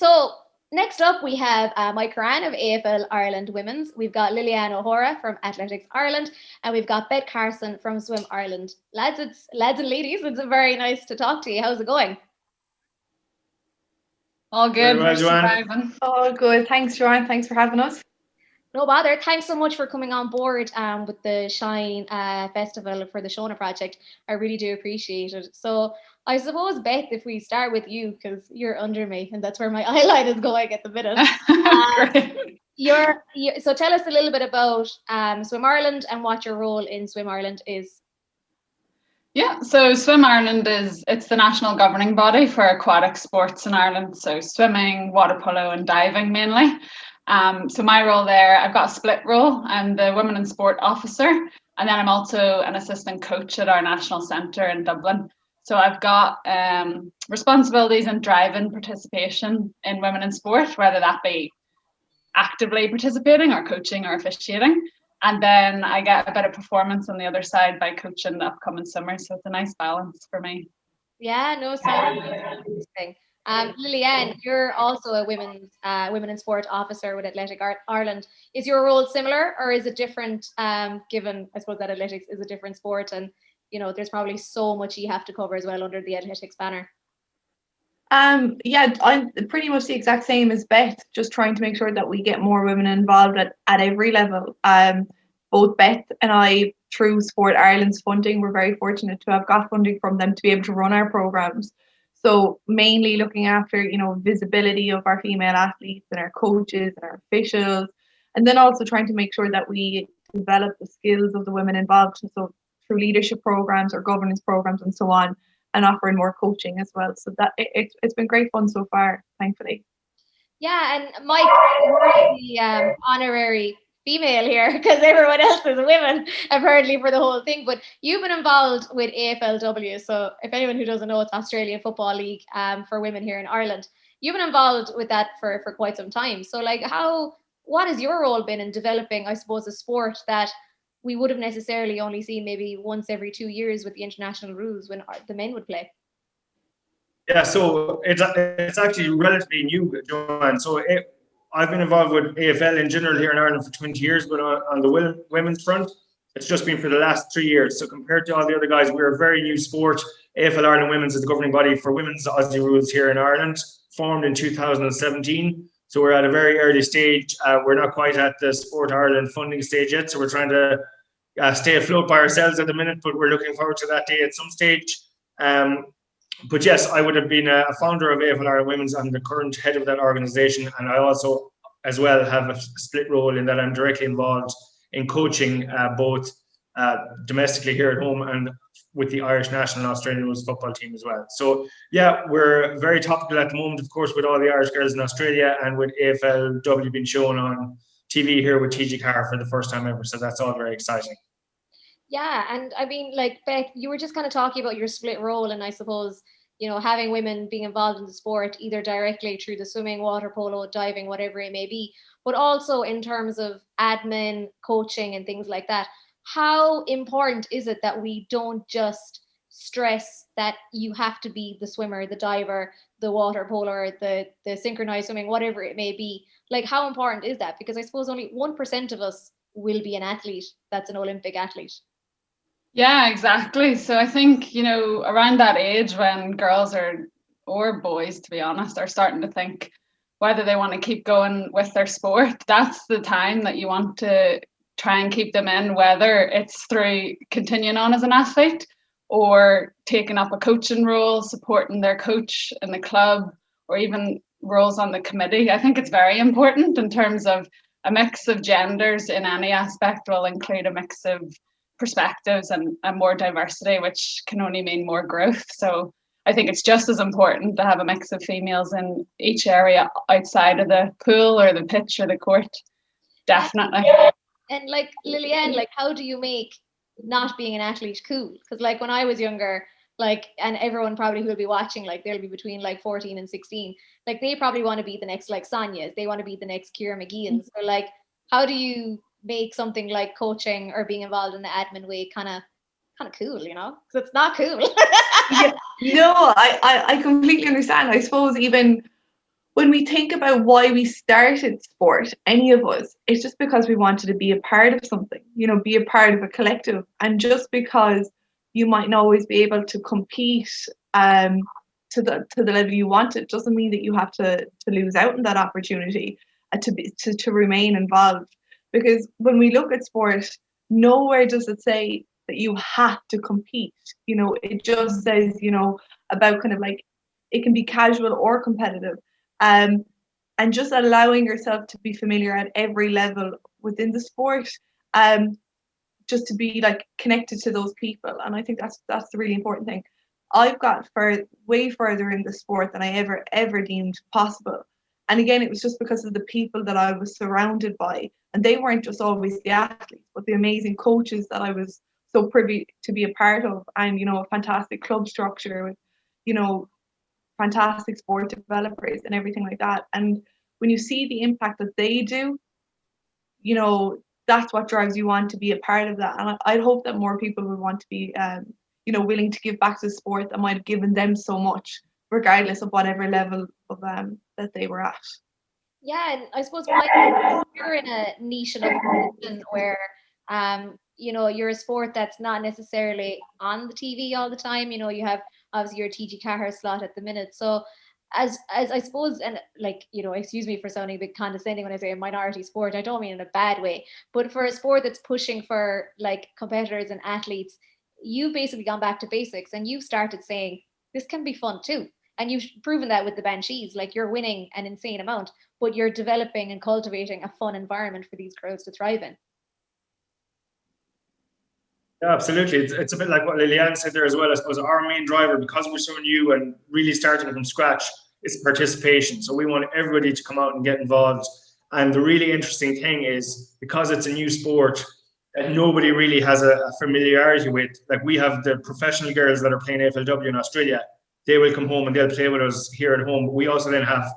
So next up, we have Mike Curran of AFL Ireland Women's. We've got Lilly-Ann O Hora from Athletics Ireland, and we've got Beth Carson from Swim Ireland. Lads and ladies, it's very nice to talk to you. How's it going? All good. Well, Joanne. All good. Thanks, Joanne. Thanks for having us. No bother. Thanks so much for coming on board with the Shine Festival for the Shona project. I really do appreciate it. So I suppose, Beth, if we start with you, because you're under me and that's where my eyeline is going at the minute. So tell us a little bit about Swim Ireland and what your role in Swim Ireland is. Yeah, so Swim Ireland it's the national governing body for aquatic sports in Ireland. So swimming, water polo and diving mainly. So my role there, I've got a split role. I'm the Women in Sport officer, and then I'm also an assistant coach at our National Centre in Dublin. So I've got responsibilities in driving participation in women in sport, whether that be actively participating or coaching or officiating. And then I get a bit of performance on the other side by coaching the upcoming summer. So it's a nice balance for me. Yeah, no, sounds interesting. Lilly-Ann, you're also a women in sport officer with Athletic Ireland. Is your role similar or is it different, given, I suppose, that athletics is a different sport and, there's probably so much you have to cover as well under the athletics banner? Yeah, I'm pretty much the exact same as Beth, just trying to make sure that we get more women involved at every level. Both Beth and I, through Sport Ireland's funding, we're very fortunate to have got funding from them to be able to run our programs. So mainly looking after, visibility of our female athletes and our coaches and our officials, and then also trying to make sure that we develop the skills of the women involved. So through leadership programs or governance programs and so on, and offering more coaching as well. So that it's been great fun so far, thankfully. Yeah, and Mike, we're the honorary female here because everyone else is women apparently for the whole thing, but you've been involved with AFLW. So if anyone who doesn't know, it's Australian Football League for women here in Ireland. You've been involved with that for quite some time. So what has your role been in developing, I suppose, a sport that we would have necessarily only seen maybe once every 2 years with the international rules when the men would play? Yeah, so it's actually relatively new, Joanne. So I've been involved with AFL in general here in Ireland for 20 years, but on the women's front, it's just been for the last 3 years. So compared to all the other guys, we're a very new sport. AFL Ireland Women's is the governing body for women's Aussie rules here in Ireland, formed in 2017. So we're at a very early stage. We're not quite at the Sport Ireland funding stage yet. So we're trying to stay afloat by ourselves at the minute, but we're looking forward to that day at some stage. But yes, I would have been a founder of AFL Ireland Women's. I'm the current head of that organisation. And I also, as well, have a split role in that I'm directly involved in coaching both domestically here at home and with the Irish national and Australian women's football team as well. So yeah, we're very topical at the moment, of course, with all the Irish girls in Australia and with AFLW being shown on TV here with TG Carr for the first time ever. So that's all very exciting. Yeah, and I mean, Beth, you were just kind of talking about your split role, and I suppose, having women being involved in the sport, either directly through the swimming, water polo, diving, whatever it may be, but also in terms of admin, coaching, and things like that. How important is it that we don't just stress that you have to be the swimmer, the diver, the water poloer, the synchronized swimming, whatever it may be? How important is that? Because I suppose only 1% of us will be an athlete that's an Olympic athlete. Yeah, exactly. So I think, around that age when girls or boys, to be honest, are starting to think whether they want to keep going with their sport, that's the time that you want to try and keep them in, whether it's through continuing on as an athlete or taking up a coaching role, supporting their coach in the club, or even roles on the committee. I think it's very important in terms of a mix of genders in any aspect will include a mix of perspectives and more diversity, which can only mean more growth. So I think it's just as important to have a mix of females in each area outside of the pool or the pitch or the court. Definitely. And Lilly-Ann, how do you make not being an athlete cool? Because when I was younger, and everyone probably who will be watching, they'll be between 14 and 16, they probably want to be the next Sonia's, they want to be the next Ciara McGeehan. So how do you make something like coaching or being involved in the admin way kind of cool, because it's not cool? Yeah, no, I completely understand. I suppose even when we think about why we started sport, any of us, it's just because we wanted to be a part of something, be a part of a collective. And just because you might not always be able to compete to the level you want, it doesn't mean that you have to lose out on that opportunity to remain involved. Because when we look at sport, nowhere does it say that you have to compete. It just says, about kind of like it can be casual or competitive. And just allowing yourself to be familiar at every level within the sport, just to be like connected to those people. And I think that's the really important thing. I've got way further in the sport than I ever deemed possible. And again, it was just because of the people that I was surrounded by. And they weren't just always the athletes, but the amazing coaches that I was so privy to be a part of. And, a fantastic club structure with, fantastic sport developers and everything like that. And when you see the impact that they do, that's what drives you on to be a part of that. And I'd hope that more people would want to be, willing to give back to the sport that might have given them so much, regardless of whatever level of that they were at. Yeah, and I suppose you're in a niche enough position where you're a sport that's not necessarily on the TV all the time. You have obviously your TG Cahir slot at the minute. So as I suppose, and excuse me for sounding a bit condescending when I say a minority sport, I don't mean in a bad way, but for a sport that's pushing for like competitors and athletes, you've basically gone back to basics and you've started saying this can be fun too. And you've proven that with the Banshees, like you're winning an insane amount, but you're developing and cultivating a fun environment for these girls to thrive in. Yeah, absolutely. It's a bit like what Lilly-Ann said there as well. I suppose our main driver, because we're so new and really starting from scratch, is participation. So we want everybody to come out and get involved. And the really interesting thing is, because it's a new sport that nobody really has a familiarity with, like we have the professional girls that are playing AFLW in Australia, they will come home and they'll play with us here at home. But we also then have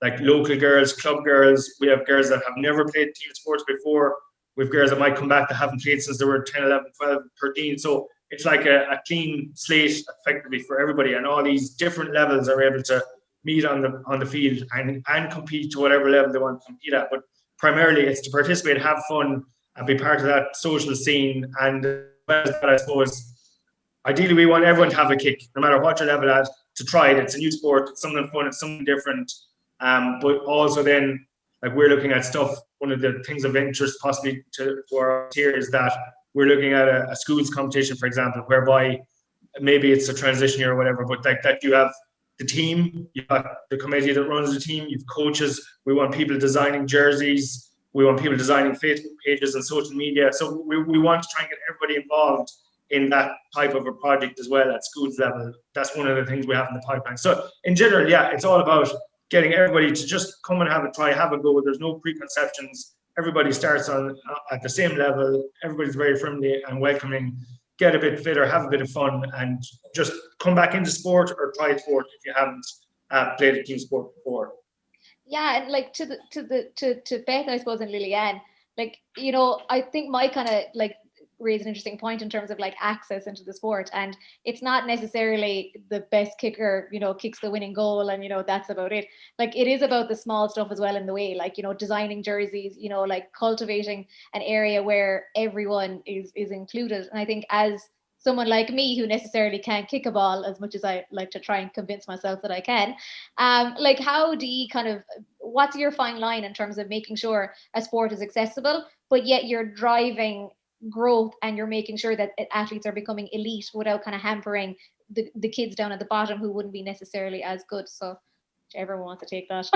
like local girls, club girls. We have girls that have never played team sports before. We have girls that might come back that haven't played since they were 10, 11, 12, 13. So it's like a clean slate effectively for everybody. And all these different levels are able to meet on the field and compete to whatever level they want to compete at. But primarily it's to participate, have fun, and be part of that social scene. And I suppose, ideally we want everyone to have a kick, no matter what your level at, to try it. It's a new sport, it's something fun, it's something different. But also then, like we're looking at stuff, one of the things of interest possibly to our here is that we're looking at a schools competition, for example, whereby maybe it's a transition year or whatever, but like that you have the team, you've got the committee that runs the team, you've coaches, we want people designing jerseys, we want people designing Facebook pages and social media. So we want to try and get everybody involved in that type of a project as well at schools level. That's one of the things we have in the pipeline. So in general, yeah, it's all about getting everybody to just come and have a try, have a go. There's no preconceptions. Everybody starts at the same level. Everybody's very friendly and welcoming. Get a bit fitter, have a bit of fun, and just come back into sport or try sport if you haven't played a team sport before. Yeah, and like to Beth, I suppose, and Lilly-Ann, like I think my kind of like raise an interesting point in terms of like access into the sport, and it's not necessarily the best kicker kicks the winning goal and that's about it. Like it is about the small stuff as well in the way, like designing jerseys, like cultivating an area where everyone is included. And I think as someone like me who necessarily can't kick a ball as much as I like to try and convince myself that I can, like how do you what's your fine line in terms of making sure a sport is accessible but yet you're driving growth and you're making sure that athletes are becoming elite without kind of hampering the kids down at the bottom who wouldn't be necessarily as good? So whichever one wants to take that.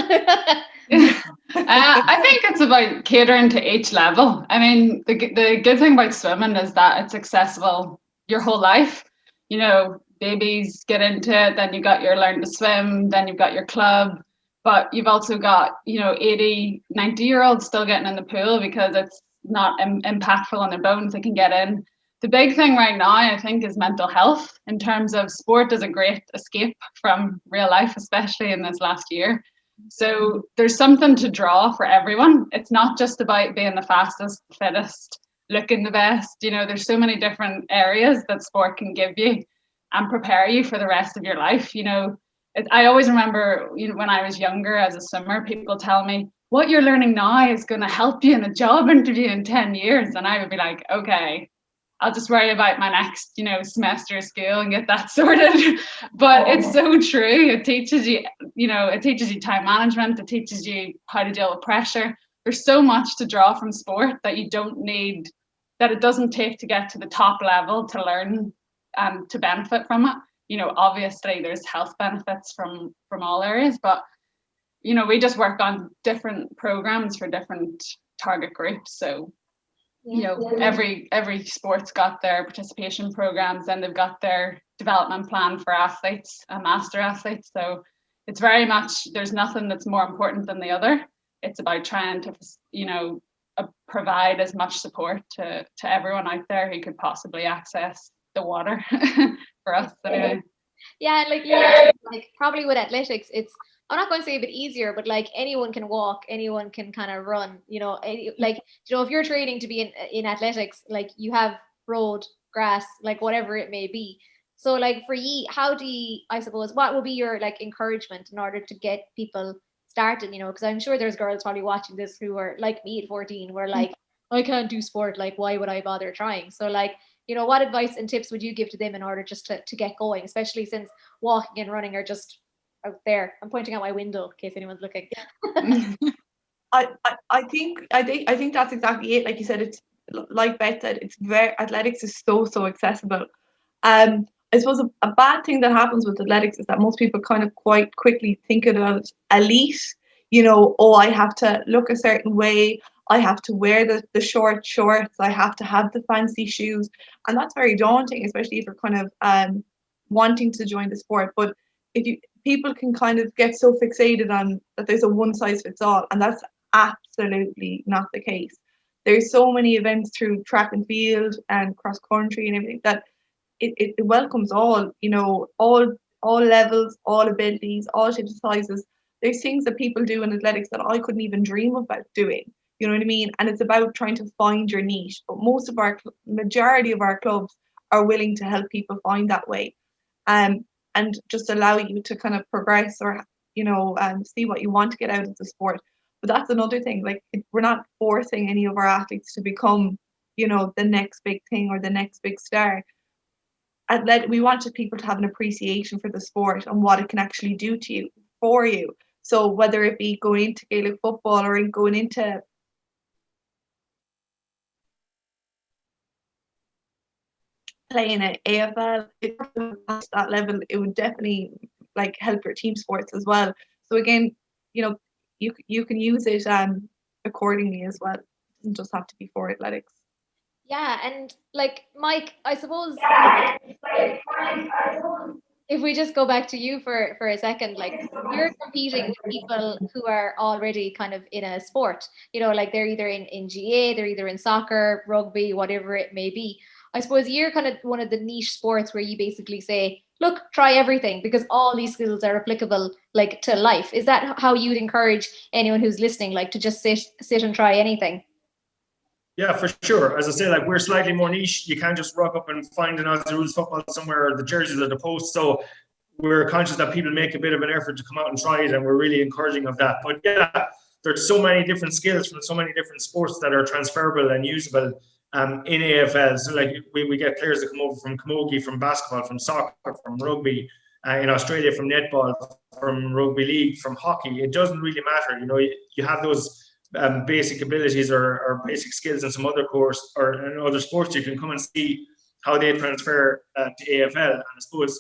I think it's about catering to each level. I mean, the good thing about swimming is that it's accessible your whole life. Babies get into it, then you got your learn to swim, then you've got your club, but you've also got 80, 90-year-olds still getting in the pool because it's not impactful on their bones. They can get in. The big thing right now, I think, is mental health. In terms of sport is a great escape from real life, especially in this last year. So there's something to draw for everyone. It's not just about being the fastest, fittest, looking the best. There's so many different areas that sport can give you and prepare you for the rest of your life. I always remember, when I was younger as a swimmer, people tell me, what you're learning now is going to help you in a job interview in 10 years. And I would be like, okay, I'll just worry about my next, semester of school and get that sorted. But it's so true. It teaches you, it teaches you time management. It teaches you how to deal with pressure. There's so much to draw from sport that you don't need, that it doesn't take to get to the top level to learn and to benefit from it. Obviously there's health benefits from all areas, but we just work on different programs for different target groups. So every sport's got their participation programs, and they've got their development plan for athletes and master athletes. So it's very much, there's nothing that's more important than the other. It's about trying to provide as much support to everyone out there who could possibly access the water for us anyway. Yeah, like probably with athletics, I'm not going to say a bit easier, but like anyone can walk, anyone can kind of run, if you're training to be in athletics, like you have road, grass, like whatever it may be. So like for you, how do you, I suppose, what would be your like encouragement in order to get people started, because I'm sure there's girls probably watching this who are like me at 14, were like, I can't do sport, like why would I bother trying? So like, what advice and tips would you give to them in order just to get going, especially since walking and running are just out there? I'm pointing out my window in case anyone's looking. I think that's exactly it. Like you said, it's like Beth said, it's athletics is so accessible. I suppose a bad thing that happens with athletics is that most people kind of quite quickly think of it as elite. I have to look a certain way, I have to wear the short shorts, I have to have the fancy shoes, and that's very daunting, especially if you're kind of wanting to join the sport. But people can kind of get so fixated on that there's a one size fits all, and that's absolutely not the case. There's so many events through track and field and cross country and everything that it welcomes all, all levels, all abilities, all shapes and sizes. There's things that people do in athletics that I couldn't even dream about doing. You know what I mean? And it's about trying to find your niche. But majority of our clubs are willing to help people find that way, and just allow you to kind of progress or see what you want to get out of the sport. But that's another thing. Like we're not forcing any of our athletes to become, the next big thing or the next big star. We wanted people to have an appreciation for the sport and what it can actually do for you. So whether it be going into Gaelic football or going into playing at AFL, at that level, it would definitely like help your team sports as well. So again, you can use it accordingly as well. It doesn't just have to be for athletics. Yeah, and like Mike, I suppose if we just go back to you for a second, like you're competing with people who are already kind of in a sport, like they're either in GA, they're either in soccer, rugby, whatever it may be. I suppose you're kind of one of the niche sports where you basically say, look, try everything because all these skills are applicable like to life. Is that how you'd encourage anyone who's listening, like to just sit and try anything? Yeah, for sure. As I say, like we're slightly more niche. You can't just rock up and find an Aussie rules football somewhere or the jerseys or the post. So we're conscious that people make a bit of an effort to come out and try it, and we're really encouraging of that. But yeah, there's so many different skills from so many different sports that are transferable and usable in AFL. So like we get players that come over from camogie, from basketball, from soccer, from rugby, in Australia from netball, from rugby league, from hockey. It doesn't really matter. You have those basic abilities or basic skills in some other course or in other sports. You can come and see how they transfer to AFL. And I suppose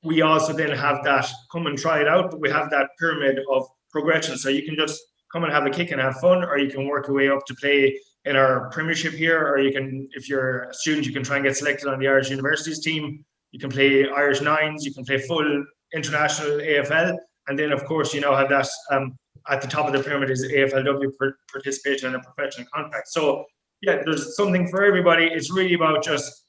we also then have that come and try it out, but we have that pyramid of progression. So you can just come and have a kick and have fun, or you can work your way up to play in our premiership here, or you can, if you're a student, you can try and get selected on the Irish Universities team. You can play Irish Nines, you can play full international AFL. And then of course, have that at the top of the pyramid is AFLW participation in a professional contract. So yeah, there's something for everybody. It's really about just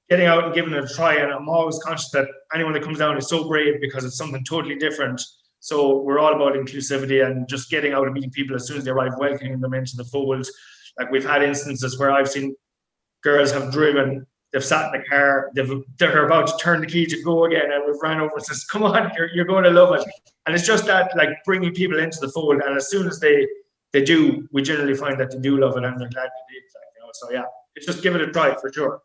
getting out and giving it a try. And I'm always conscious that anyone that comes down is so brave because it's something totally different. So we're all about inclusivity and just getting out and meeting people as soon as they arrive, welcoming them into the fold. Like we've had instances where I've seen girls have driven they've sat in the car, they're about to turn the key to go again, and we've ran over and says, come on, you're going to love it. And it's just that, like, bringing people into the fold, and as soon as they do, we generally find that they do love it and they're glad they did. So yeah, it's just give it a try for sure.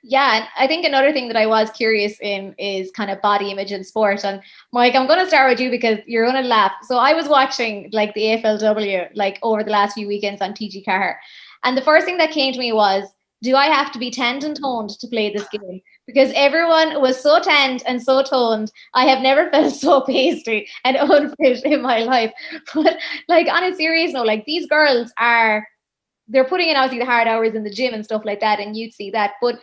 Yeah, and I think another thing that I was curious in is kind of body image in sport. And Mike, I'm going to start with you because you're going to laugh. So I was watching like the AFLW like over the last few weekends on TG Car, and the first thing that came to me was, do I have to be tanned and toned to play this game? Because everyone was so tanned and so toned. I have never felt so pasty and unfit in my life. But like on a serious note, like these girls they're putting in obviously the hard hours in the gym and stuff like that, and you'd see that. But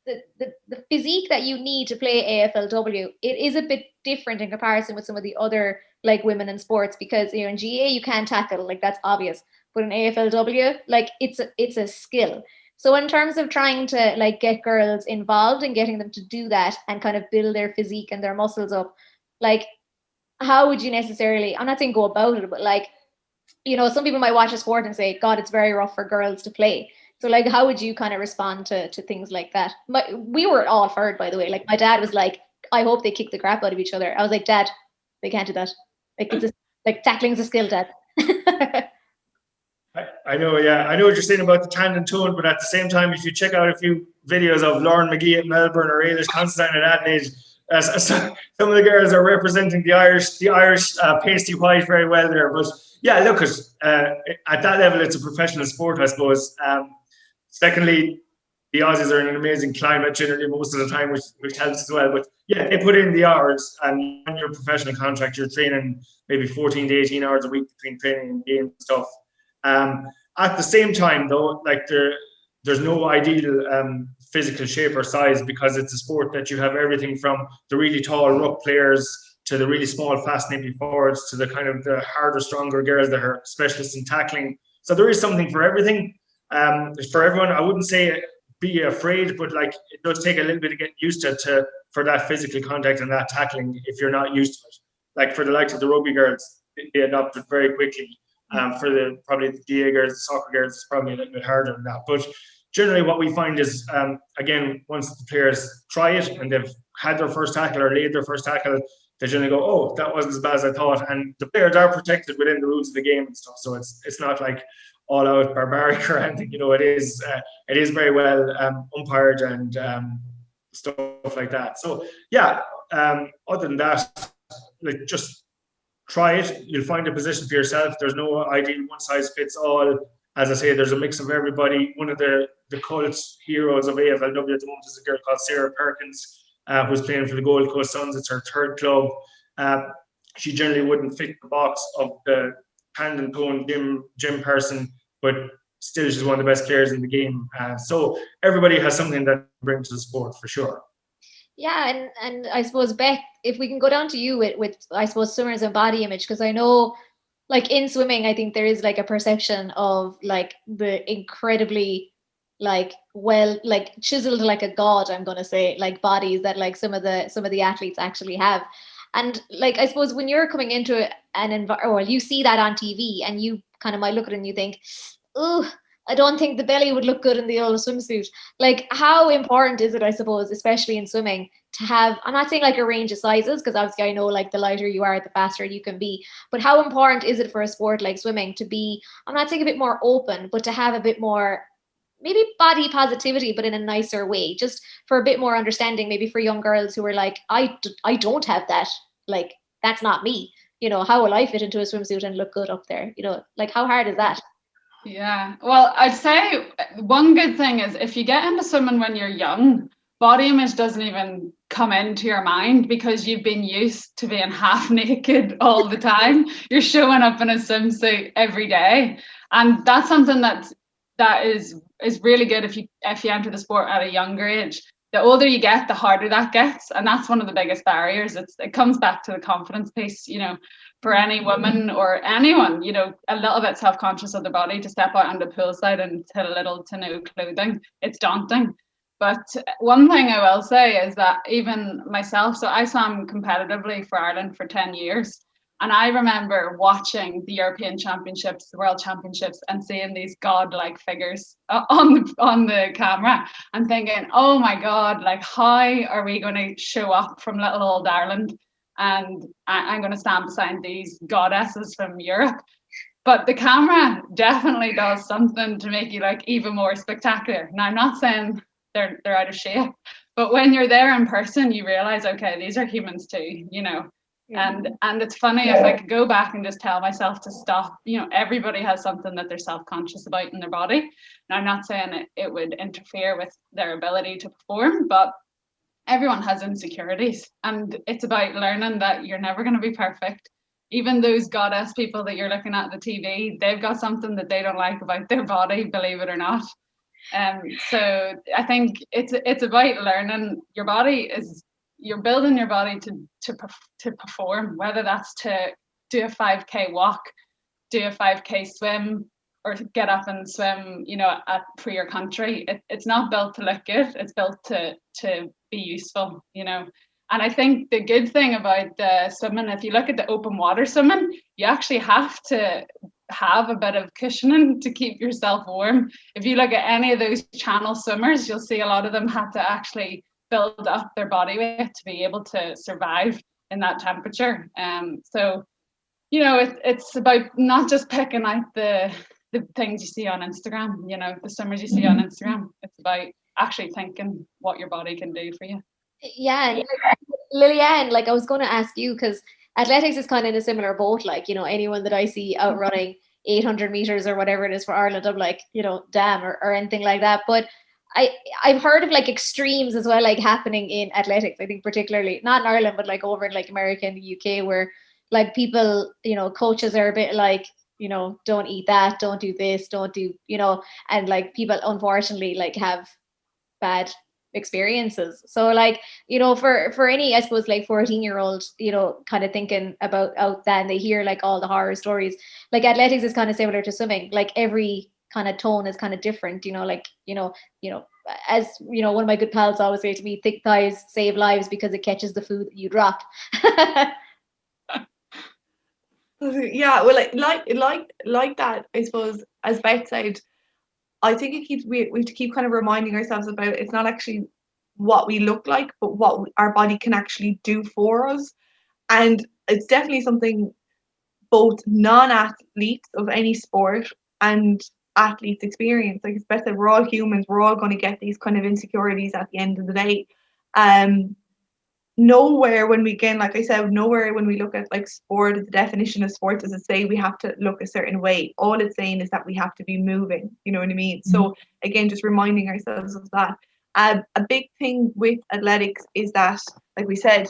the physique that you need to play AFLW, it is a bit different in comparison with some of the other like women in sports, because in GA you can't tackle, like that's obvious. But in AFLW, like it's a skill. So in terms of trying to like get girls involved and getting them to do that and kind of build their physique and their muscles up, like how would you necessarily, I'm not saying go about it, but like, some people might watch a sport and say, God, it's very rough for girls to play. So like, how would you kind of respond to things like that? We were all for it, by the way. Like my dad was like, I hope they kick the crap out of each other. I was like, Dad, they can't do that. Like like tackling's a skill, Dad. I know, yeah. I know what you're saying about the tan and tone, but at the same time, if you check out a few videos of Lauren McGee at Melbourne or Ailish Constantine at Adelaide, some of the girls are representing the Irish pasty white very well there. But yeah, look, at that level, it's a professional sport, I suppose. Secondly, the Aussies are in an amazing climate generally most of the time, which helps as well. But yeah, they put in the hours, and on your professional contract, you're training maybe 14 to 18 hours a week between training and game stuff. At the same time, though, like there's no ideal physical shape or size, because it's a sport that you have everything from the really tall ruck players to the really small, fast, nippy forwards to the kind of the harder, stronger girls that are specialists in tackling. So there is something for everything. For everyone, I wouldn't say be afraid, but like it does take a little bit of getting used to for that physical contact and that tackling if you're not used to it. Like for the likes of the rugby girls, they adopted very quickly. For probably the DA girls, the soccer girls, it's probably a little bit harder than that. But generally what we find is, again, once the players try it and they've had their first tackle or laid their first tackle, they generally go, oh, that wasn't as bad as I thought. And the players are protected within the rules of the game and stuff. So it's not like all out barbaric or anything. It is very well umpired and stuff like that. So yeah, other than that, like just try it. You'll find a position for yourself. There's no ideal one size fits all. As I say, there's a mix of everybody. One of the cult heroes of AFLW at the moment is a girl called Sarah Perkins, who's playing for the Gold Coast Suns. It's her third club. She generally wouldn't fit the box of the hand and tone gym person, but still she's one of the best players in the game. So everybody has something that brings to the sport for sure. Yeah, and I suppose, Beth, if we can go down to you with I suppose swimmers and body image, because I know like in swimming, I think there is like a perception of like the incredibly like chiseled like a god, I'm gonna say, like bodies that like some of the athletes actually have. And like I suppose when you're coming into an environment, or you see that on TV and you kind of might look at it and you think, oh, I don't think the belly would look good in the old swimsuit. Like, how important is it, I suppose, especially in swimming, to have, I'm not saying like a range of sizes, because obviously I know like the lighter you are, the faster you can be, but how important is it for a sport like swimming to be, I'm not saying a bit more open, but to have a bit more, maybe body positivity, but in a nicer way, just for a bit more understanding, maybe for young girls who are like, I don't have that, like, that's not me. How will I fit into a swimsuit and look good up there? Like, how hard is that? Yeah, well, I'd say one good thing is if you get into swimming when you're young, body image doesn't even come into your mind, because you've been used to being half naked all the time. You're showing up in a swimsuit every day, and that's something that is really good if you enter the sport at a younger age. The older you get, the harder that gets, and that's one of the biggest barriers. It comes back to the confidence piece, for any woman or anyone, a little bit self-conscious of their body, to step out on the poolside and hit a little to no clothing. It's daunting. But one thing I will say is that even myself, so I swam competitively for Ireland for 10 years. And I remember watching the European Championships, the World Championships, and seeing these godlike figures on the camera and thinking, oh my God, like how are we going to show up from little old Ireland? And I'm going to stand beside these goddesses from Europe. But the camera definitely does something to make you like even more spectacular. Now, I'm not saying they're out of shape, but when you're there in person, you realize, okay, these are humans too, you know. And it's funny, if I could go back and just tell myself to stop, you know, everybody has something that they're self-conscious about in their body. Now, I'm not saying it would interfere with their ability to perform, but everyone has insecurities, and it's about learning that you're never going to be perfect. Even those goddess people that you're looking at the TV, they've got something that they don't like about their body, believe it or not. So I think it's about learning. Your body is, you're building your body to perform, whether that's to do a 5K walk, do a 5K swim, or get up and swim, you know, for your country. It's not built to look good, it's built to be useful, you know. And I think the good thing about the swimming, if you look at the open water swimming, you actually have to have a bit of cushioning to keep yourself warm. If you look at any of those channel swimmers, you'll see a lot of them have to actually build up their body weight to be able to survive in that temperature. So, you know, it's about not just picking out the things you see on Instagram, you know, the swimmers you see on Instagram. It's about actually thinking what your body can do for you. Yeah, and Lilly-Ann, like I was going to ask you, because athletics is kind of in a similar boat. Like, you know, anyone that I see out running 800 meters or whatever it is for Ireland, I'm like, you know, damn, or anything like that. But I've heard of like extremes as well, like happening in athletics. I think particularly not in Ireland, but like over in like America and the UK, where like people, you know, coaches are a bit like, you know, don't eat that, don't do this, don't do, you know, and like people unfortunately like have bad experiences. So like, you know, for any, I suppose, like 14-year-old, you know, kind of thinking about out that, and they hear like all the horror stories, like athletics is kind of similar to swimming. Like every kind of tone is kind of different, you know, like, you know, as you know, one of my good pals always say to me, thick thighs save lives because it catches the food that you drop. Yeah, well, like that, I suppose, as Beth said, I think it keeps we have to keep kind of reminding ourselves about it's not actually what we look like, but what our body can actually do for us. And it's definitely something both non-athletes of any sport and athletes experience. Like Beth said, we're all humans, we're all going to get these kind of insecurities at the end of the day. Nowhere when we, again, like I said, nowhere when we look at like sport, the definition of sport does it say we have to look a certain way. All it's saying is that we have to be moving, you know what I mean? So again, just reminding ourselves of that. A big thing with athletics is that, like we said,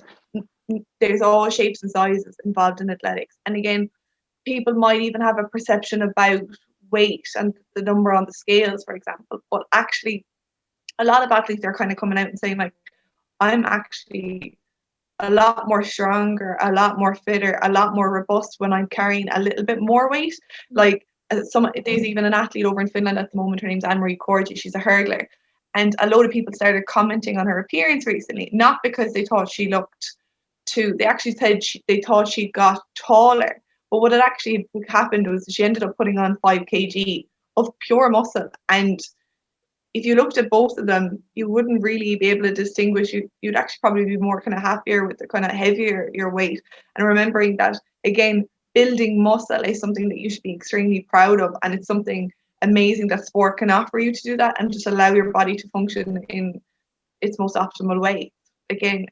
there's all shapes and sizes involved in athletics. And again, people might even have a perception about weight and the number on the scales, for example, but actually a lot of athletes are kind of coming out and saying like, I'm actually a lot more stronger, a lot more fitter, a lot more robust when I'm carrying a little bit more weight. Like there's even an athlete over in Finland at the moment, her name's Anne-Marie Corgi, she's a hurdler. And a load of people started commenting on her appearance recently, not because they thought she looked they actually said they thought she got taller. But what had actually happened was she ended up putting on 5 kg of pure muscle. And if you looked at both of them, you wouldn't really be able to distinguish. You'd actually probably be more kind of happier with the kind of heavier your weight. And remembering that, again, building muscle is something that you should be extremely proud of. And it's something amazing that sport can offer you to do that and just allow your body to function in its most optimal way. Again,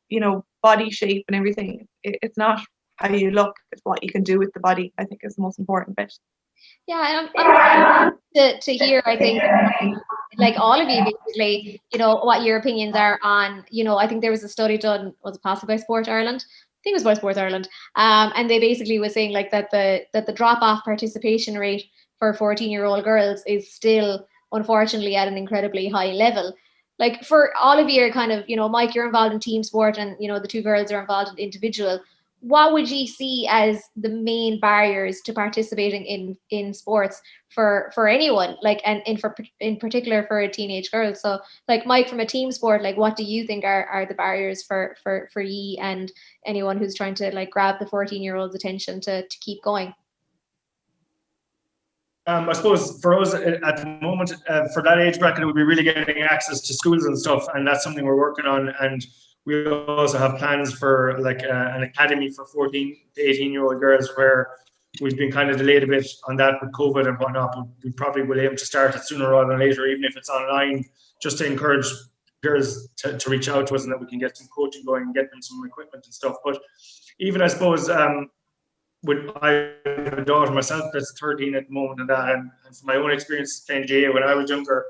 you know, body shape and everything, it's not how you look, it's what you can do with the body, I think, is the most important bit. Yeah, and I'm to hear, I think, like all of you basically, you know, what your opinions are on, you know, I think there was a study done, was it possibly by Sport Ireland? I think it was by Sport Ireland. And they basically was saying like that the drop-off participation rate for 14-year-old girls is still, unfortunately, at an incredibly high level. Like for all of you are kind of, you know, Mike, you're involved in team sport and, you know, the two girls are involved in individual. what would you see as the main barriers to participating in sports for anyone, like, and in particular for a teenage girl? So like, Mike, from a team sport, like, what do you think are the barriers for ye and anyone who's trying to like grab the 14-year-old's attention to keep going? I suppose for us at the moment, for that age bracket, it would be really getting access to schools and stuff, and that's something we're working on. And we also have plans for like an academy for 14 to 18-year-old girls, where we've been kind of delayed a bit on that with COVID and whatnot, but we probably will aim to start it sooner rather than later, even if it's online, just to encourage girls to reach out to us, and that we can get some coaching going and get them some equipment and stuff. But even, I suppose, I have a daughter myself that's 13 at the moment, and from my own experience playing GA when I was younger,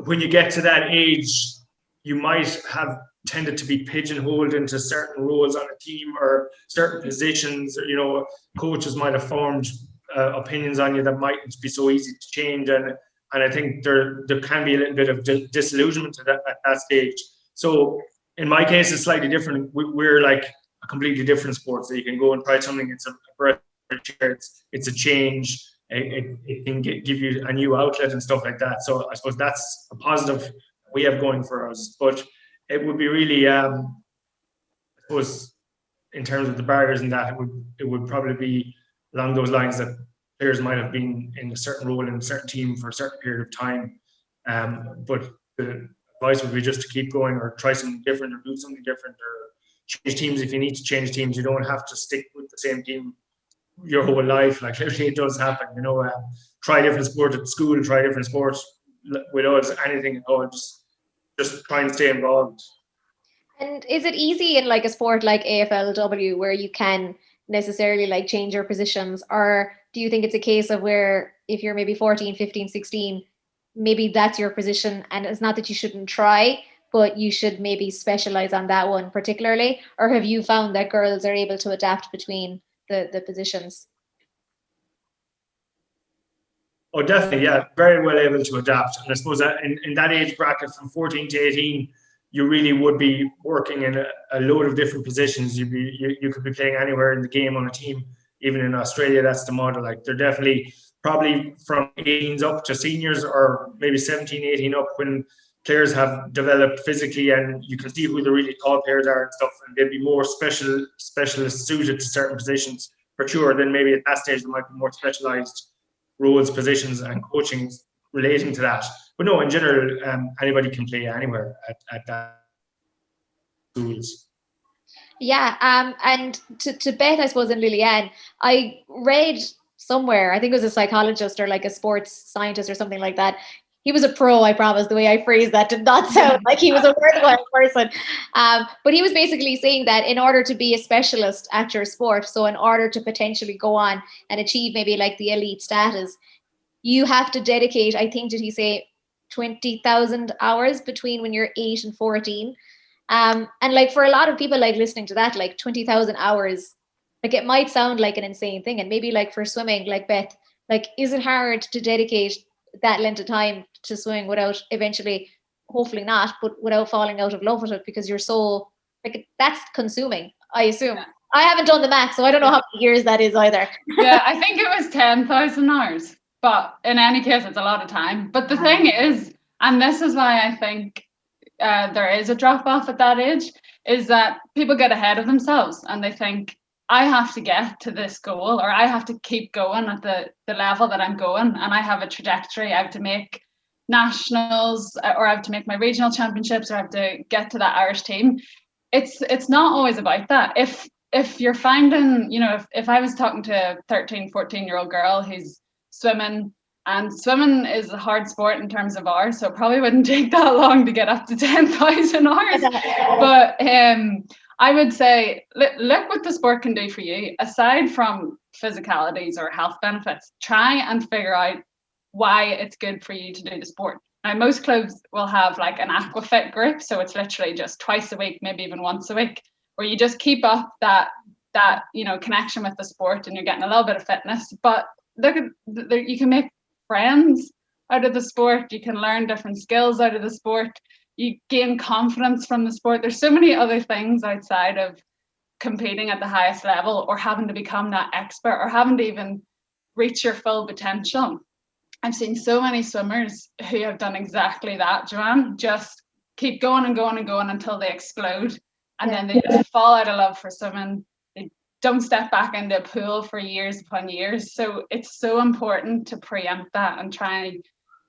when you get to that age, you might have tended to be pigeonholed into certain roles on a team or certain positions, or, you know, coaches might have formed opinions on you that mightn't be so easy to change, and I think there can be a little bit of disillusionment at that stage. So in my case, it's slightly different. We're like a completely different sport, so you can go and try something. It's a breath of air, it's a change. It can give you a new outlet and stuff like that. So I suppose that's a positive we have going for us. But it would be really, I suppose, in terms of the barriers and that, it would probably be along those lines, that players might have been in a certain role in a certain team for a certain period of time. But the advice would be just to keep going, or try something different, or do something different, or change teams if you need to change teams. You don't have to stick with the same team your whole life. Like, literally, it does happen. You know, try different sport at school, try different sports with us, anything at all. Just try and stay involved. And is it easy in like a sport like AFLW where you can necessarily like change your positions, or do you think it's a case of where if you're maybe 14, 15, 16, maybe that's your position, and it's not that you shouldn't try, but you should maybe specialize on that one particularly? Or have you found that girls are able to adapt between the positions? Oh, definitely, yeah, very well able to adapt. And I suppose that in that age bracket from 14 to 18, you really would be working in a load of different positions. You could be playing anywhere in the game on a team. Even in Australia, that's the model. Like, they're definitely probably from 18s up to seniors, or maybe 17, 18 up, when players have developed physically, and you can see who the really tall players are and stuff, and they'd be more specialist suited to certain positions for sure. Then maybe at that stage there might be more specialized roles, positions, and coaching relating to that. But no, in general, anybody can play anywhere at that schools. Yeah, and to Beth, I suppose, and Lilly-Ann, I read somewhere, I think it was a psychologist or like a sports scientist or something like that. He was a pro, I promise. The way I phrased that did not sound like he was a worthwhile person. But he was basically saying that in order to be a specialist at your sport, so in order to potentially go on and achieve maybe like the elite status, you have to dedicate, I think, did he say 20,000 hours between when you're 8 and 14? And like, for a lot of people like listening to that, like 20,000 hours, like it might sound like an insane thing. And maybe like for swimming, like Beth, like, is it hard to dedicate that length of time to swimming without eventually, hopefully not, but without falling out of love with it, because you're so, like, that's consuming, I assume. Yeah. I haven't done the math, so I don't know how many years that is either. Yeah, I think it was 10,000 hours, but in any case, it's a lot of time. But the thing is, and this is why I think there is a drop off at that age, is that people get ahead of themselves and they think, I have to get to this goal, or I have to keep going at the level that I'm going, and I have a trajectory. I have to make nationals, or I have to make my regional championships, or I have to get to that Irish team. It's not always about that. If you're finding, you know, if I was talking to a 13, 14-year-old girl who's swimming, and swimming is a hard sport in terms of hours, so it probably wouldn't take that long to get up to 10,000 hours. But I would say, look what the sport can do for you. Aside from physicalities or health benefits, try and figure out why it's good for you to do the sport. Now, most clubs will have like an aquafit group, so it's literally just twice a week, maybe even once a week, where you just keep up that you know, connection with the sport, and you're getting a little bit of fitness. But look at, you can make friends out of the sport. You can learn different skills out of the sport. You gain confidence from the sport. There's so many other things outside of competing at the highest level, or having to become that expert, or having to even reach your full potential. I've seen so many swimmers who have done exactly that, Joanne, just keep going and going and going until they explode. And then they just fall out of love for swimming. They don't step back into a pool for years upon years. So it's so important to preempt that and try.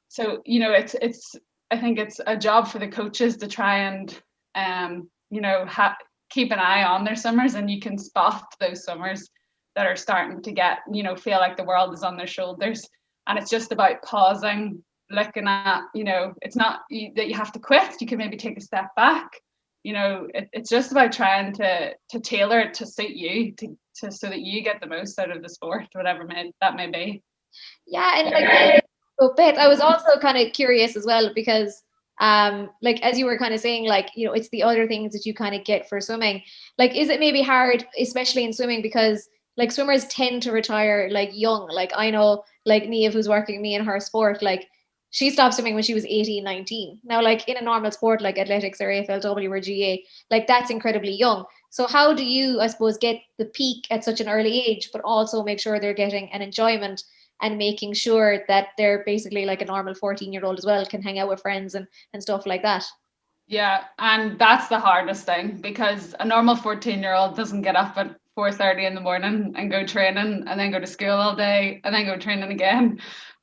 So, you know, I think it's a job for the coaches to try and, you know, keep an eye on their swimmers, and you can spot those swimmers that are starting to get, you know, feel like the world is on their shoulders. And it's just about pausing, looking at, you know, it's not that you have to quit. You can maybe take a step back. You know, it's just about trying to tailor it to suit you, to so that you get the most out of the sport, whatever that may be. Yeah, and like, so Beth, I was also kind of curious as well, because like as you were kind of saying, like, you know, it's the other things that you kind of get for swimming. Like, is it maybe hard, especially in swimming, because like swimmers tend to retire like young? Like I know like Neve, who's working with me in her sport, like she stopped swimming when she was 18, 19. Now, like in a normal sport like athletics or AFLW or GA, like that's incredibly young. So how do you, I suppose, get the peak at such an early age, but also make sure they're getting an enjoyment and making sure that they're basically like a normal 14-year-old as well, can hang out with friends and stuff like that? Yeah, and that's the hardest thing, because a normal 14-year-old doesn't get up at 4:30 in the morning and go training and then go to school all day and then go training again.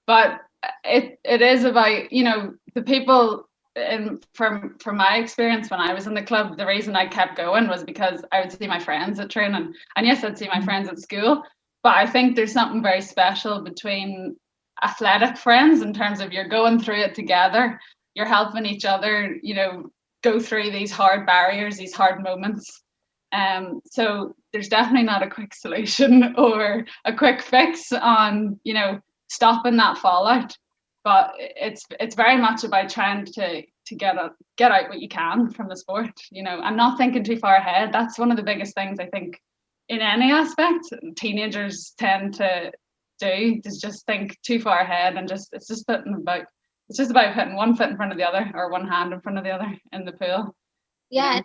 But it is about, you know, the people, and from my experience when I was in the club, the reason I kept going was because I would see my friends at training, and yes, I'd see my friends at school, but I think there's something very special between athletic friends in terms of you're going through it together, you're helping each other, you know, go through these hard barriers, these hard moments. So there's definitely not a quick solution or a quick fix on, you know, stopping that fallout, but it's very much about trying to get out what you can from the sport, you know, and not thinking too far ahead. That's one of the biggest things I think in any aspect teenagers tend to do, is just think too far ahead, and it's just about putting one foot in front of the other, or one hand in front of the other in the pool. Yeah,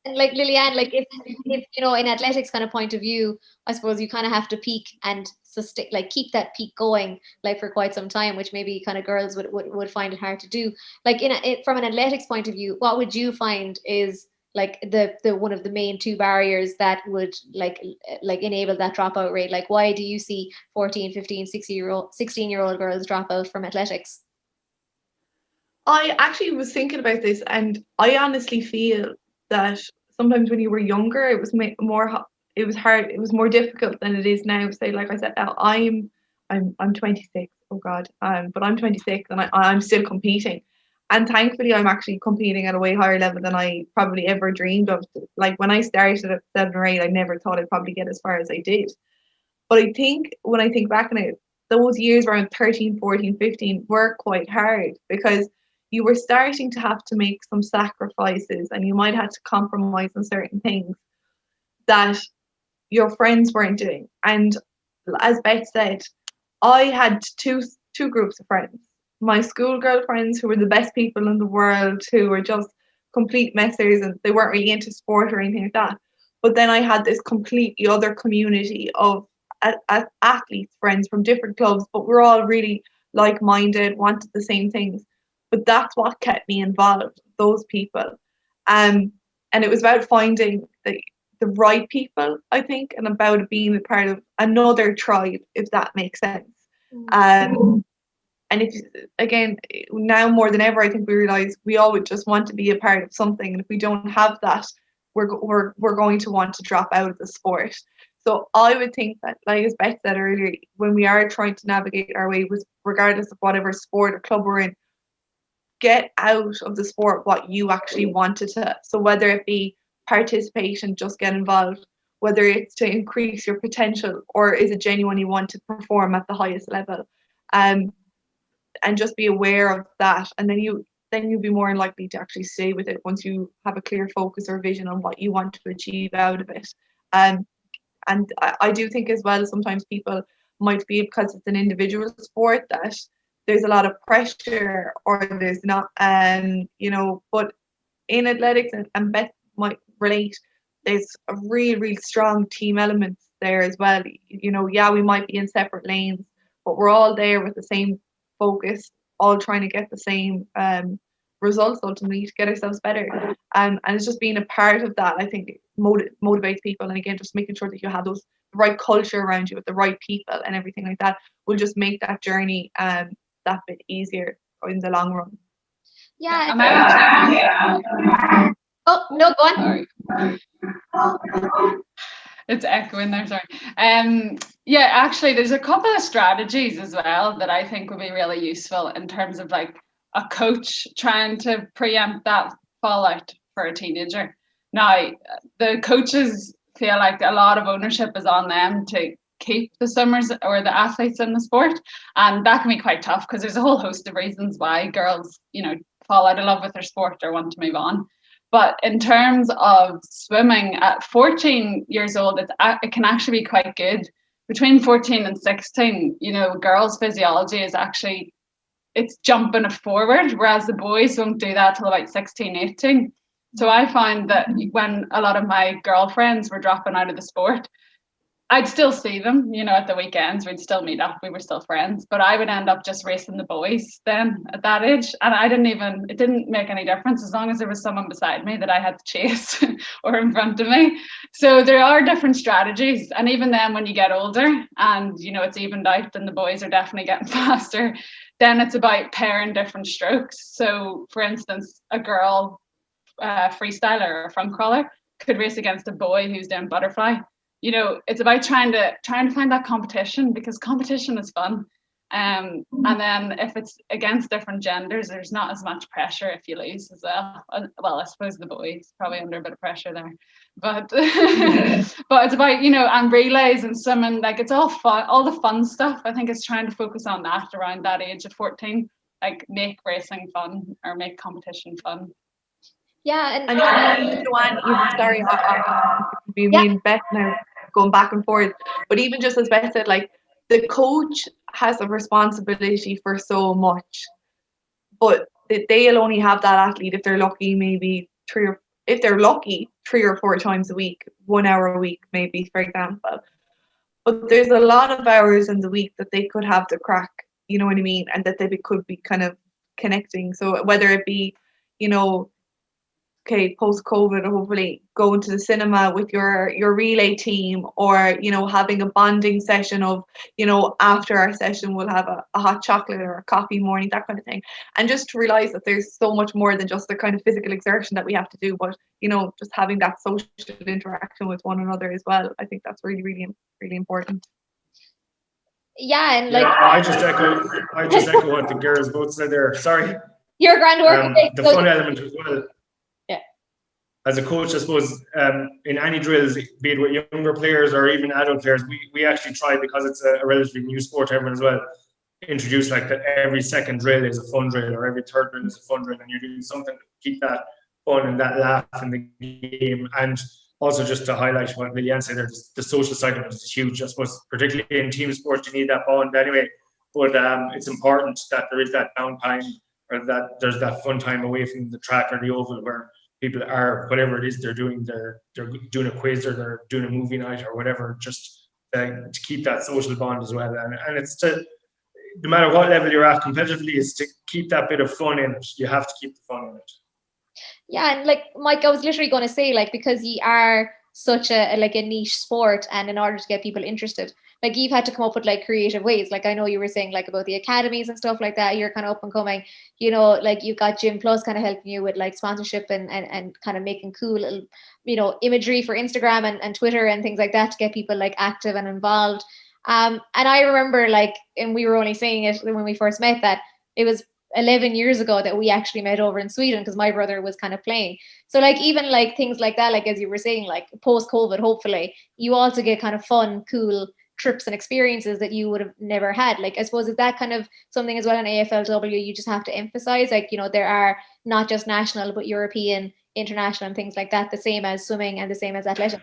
and like Lilly-Ann, like if you know, in athletics kind of point of view, I suppose you kind of have to peak and sustain, like keep that peak going like for quite some time, which maybe kind of girls would find it hard to do. Like from an athletics point of view, what would you find is like the one of the main two barriers that would like enable that dropout rate? Like why do you see 14, 15, 16-year-old girls drop out from athletics? I actually was thinking about this, and I honestly feel that sometimes when you were younger, it was hard, it was more difficult than it is now. Say, like I said, now I'm 26. Oh God, but I'm 26 and I'm still competing, and thankfully I'm actually competing at a way higher level than I probably ever dreamed of. Like when I started at 7 or 8, I never thought I'd probably get as far as I did. But I think when I think back on it, those years around 13, 14, 15 were quite hard, because you were starting to have to make some sacrifices, and you might have to compromise on certain things that your friends weren't doing. And as Beth said, I had two groups of friends. My schoolgirl friends, who were the best people in the world, who were just complete messers, and they weren't really into sport or anything like that. But then I had this completely other community of athletes, friends from different clubs, but we're all really like-minded, wanted the same things. But that's what kept me involved, those people. And it was about finding the right people, I think, and about being a part of another tribe, if that makes sense. And if, again, now more than ever, I think we realize we all would just want to be a part of something. And if we don't have that, we're going to want to drop out of the sport. So I would think that, like as Beth said earlier, when we are trying to navigate our way, regardless of whatever sport or club we're in, get out of the sport what you actually wanted to. So whether it be participation, just get involved, whether it's to increase your potential, or is it genuine you want to perform at the highest level, and just be aware of that, and then you'll be more likely to actually stay with it once you have a clear focus or vision on what you want to achieve out of it. And I do think as well, sometimes people might feel, because it's an individual sport, that there's a lot of pressure, or there's not, you know, but in athletics, and Beth might relate, there's a really strong team element there as well. You know, yeah, we might be in separate lanes, but we're all there with the same focus, all trying to get the same results ultimately to get ourselves better. And it's just being a part of that, I think, motivates people. And again, just making sure that you have the right culture around you with the right people and everything like that will just make that journey that bit easier in the long run. Yeah. Yeah. Oh, no, go on. Sorry. It's echoing there, sorry. Yeah, actually, there's a couple of strategies as well that I think would be really useful in terms of like a coach trying to preempt that fallout for a teenager. Now, the coaches feel like a lot of ownership is on them to keep the swimmers or the athletes in the sport, and that can be quite tough because there's a whole host of reasons why girls, you know, fall out of love with their sport or want to move on. But in terms of swimming, at 14 years old, it can actually be quite good. Between 14 and 16, you know, girls' physiology is actually, it's jumping forward, whereas the boys won't do that till about 16, 18. So I find that when a lot of my girlfriends were dropping out of the sport, I'd still see them, you know, at the weekends. We'd still meet up. We were still friends. But I would end up just racing the boys then at that age. And it didn't make any difference as long as there was someone beside me that I had to chase or in front of me. So there are different strategies. And even then, when you get older and, you know, it's evened out and the boys are definitely getting faster, then it's about pairing different strokes. So, for instance, a girl freestyler or front crawler could race against a boy who's doing butterfly. You know, it's about trying to find that competition, because competition is fun. And then if it's against different genders, there's not as much pressure if you lose as well. Well, I suppose the boys probably under a bit of pressure there, but but it's about, you know, and relays and swimming, like it's all fun, all the fun stuff. I think it's trying to focus on that around that age of 14, like make racing fun or make competition fun. Yeah, and Joanne, sorry, me and Beth now going back and forth, but even just as Beth said, like the coach has a responsibility for so much, but they'll only have that athlete if they're lucky, maybe 3 or 4 times a week, 1 hour a week, maybe, for example. But there's a lot of hours in the week that they could have the crack, you know what I mean, and that they could be kind of connecting. So whether it be, you know, okay, post-COVID, hopefully going to the cinema with your relay team, or, you know, having a bonding session of, you know, after our session we'll have a hot chocolate or a coffee morning, that kind of thing. And just to realize that there's so much more than just the kind of physical exertion that we have to do, but, you know, just having that social interaction with one another as well. I think that's really, really, really important. Yeah, and like, yeah, I just echo what the girls both said there. Sorry. Your grand work. The fun element as well. As a coach, I suppose, in any drills, be it with younger players or even adult players, we actually try, because it's a relatively new sport to everyone as well, introduce like that every second drill is a fun drill or every third drill is a fun drill, and you're doing something to keep that fun and that laugh in the game. And also just to highlight what Lilly-Ann said there, the social side of it is huge. I suppose particularly in team sports, you need that bond anyway. But it's important that there is that downtime, or that there's that fun time away from the track or the oval where people are, whatever it is they're doing, they're doing a quiz or they're doing a movie night or whatever, just to keep that social bond as well. And it's to, no matter what level you're at competitively, is to keep that bit of fun in it. You have to keep the fun in it. Yeah, and like Mike, I was literally going to say, like, because you are such a niche sport, and in order to get people interested, like, you've had to come up with like creative ways. Like, I know you were saying like about the academies and stuff like that, you're kind of up and coming, you know, like you've got Gym Plus kind of helping you with like sponsorship and kind of making cool little, you know, imagery for Instagram and Twitter and things like that to get people like active and involved. And I remember, like, and we were only saying it when we first met, that it was 11 years ago that we actually met over in Sweden, because my brother was kind of playing. So like, even like things like that, like as you were saying, like post-COVID, hopefully you also get kind of fun, cool trips and experiences that you would have never had. Like, I suppose, is that kind of something as well in AFLW you just have to emphasize? Like, you know, there are not just national but European, international and things like that, the same as swimming and the same as athletics.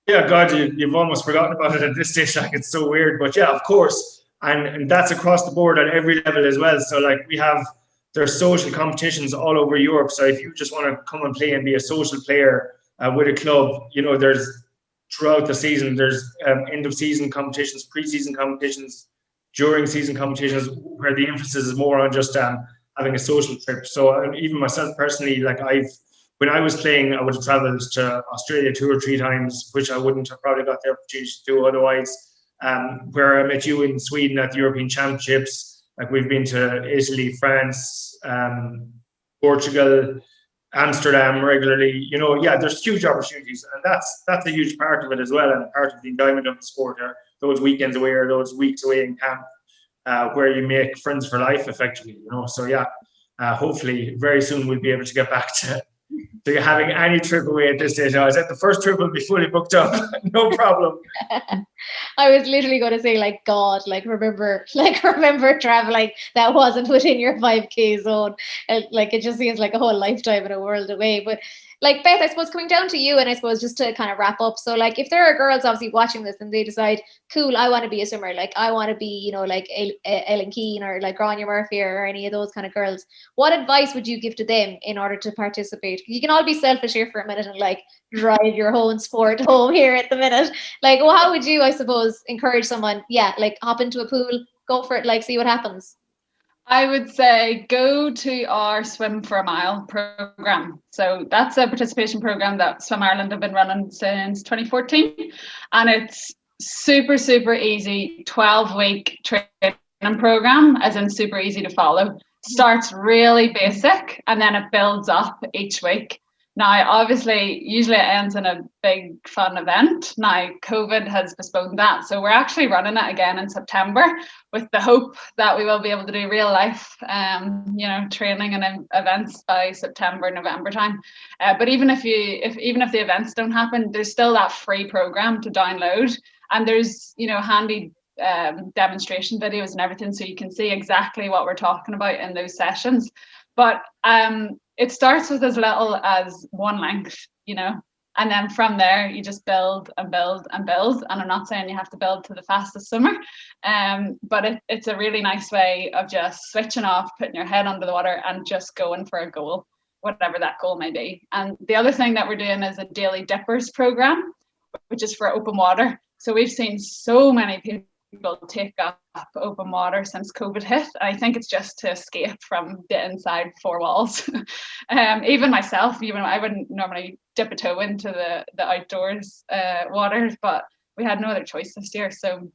Yeah, God, you've almost forgotten about it at this stage. Like, it's so weird, but yeah, of course. And that's across the board at every level as well. So like, there's social competitions all over Europe. So if you just want to come and play and be a social player, with a club. You know, there's throughout the season, there's end of season competitions, pre-season competitions, during season competitions, where the emphasis is more on just having a social trip. So even myself personally, like when I was playing, I would have travelled to Australia 2 or 3 times, which I wouldn't have probably got the opportunity to do otherwise. Where I met you in Sweden at the European Championships, like we've been to Italy, France, Portugal, Amsterdam regularly. You know, yeah, there's huge opportunities, and that's a huge part of it as well, and part of the enjoyment of the sport. Those weekends away or those weeks away in camp, where you make friends for life, effectively. You know, so yeah, hopefully very soon we'll be able to get back to having any trip away at this stage. I said the first trip will be fully booked up, no problem. I was literally going to say, like, God, remember traveling that wasn't within your 5K zone. Like, it just seems like a whole lifetime and a world away. But like, Beth, I suppose coming down to you, and I suppose just to kind of wrap up. So like, if there are girls obviously watching this and they decide, cool, I want to be a swimmer. Like, I want to be, you know, like Ellen Keane or like Grania Murphy or any of those kind of girls. What advice would you give to them in order to participate? You can all be selfish here for a minute and like drive your own sport home here at the minute. Like, well, how would you, I suppose, encourage someone? Yeah, like hop into a pool, go for it, like see what happens. I would say go to our Swim for a Mile program. So that's a participation program that Swim Ireland have been running since 2014. And it's super, super easy, 12-week training program, as in super easy to follow. Starts really basic and then it builds up each week. Now, obviously, usually it ends in a big fun event. Now, COVID has postponed that. So we're actually running it again in September with the hope that we will be able to do real life, training and events by September, November time. But even if the events don't happen, there's still that free program to download. And there's, handy demonstration videos and everything. So you can see exactly what we're talking about in those sessions. But it starts with as little as one length, and then from there you just build and build and build. And I'm not saying you have to build to the fastest swimmer, but it's a really nice way of just switching off, putting your head under the water and just going for a goal, whatever that goal may be. And the other thing that we're doing is a daily dippers program, which is for open water. So we've seen so many people take up open water since COVID hit. I think it's just to escape from the inside 4 walls. Even myself, I wouldn't normally dip a toe into the outdoors waters, but we had no other choice this year. So